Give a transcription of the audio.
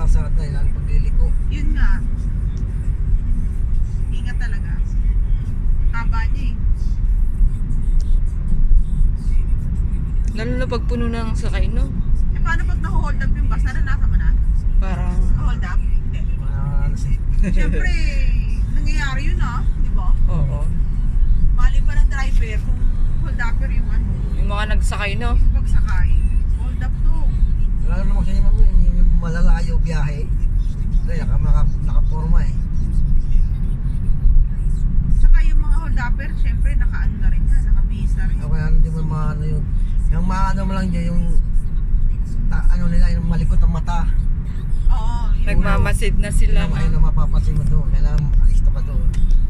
kalsada, lalo pagliliko. Yun nga. Ingat talaga. Haba niya eh. Lalo na pag puno ng sakay, no? Eh paano pag na-hold up yung bus? Naranasan mo na? Parang, Na-hold up? Hindi. Malas eh. Siyempre, nangyayari yun ah. Di ba? oo. Mali pa ng driver kung hold upper yung ano. Yung mga nagsakay, no? Yung pagsakay. Hold up to. Wala naman kasi naman yung malalayo biyahe. Kaya nakaporma eh. Tsaka yung mga hold upper, siyempre naka-ano na rin yan. Nakabihis na rin. Kaya hindi mo maano yung maano mo lang dyan yung ano nila, yung malikot ang mata. Oo. Yun. Nagmamasid na sila. Ayun na mapapansin mo doon. Kailangan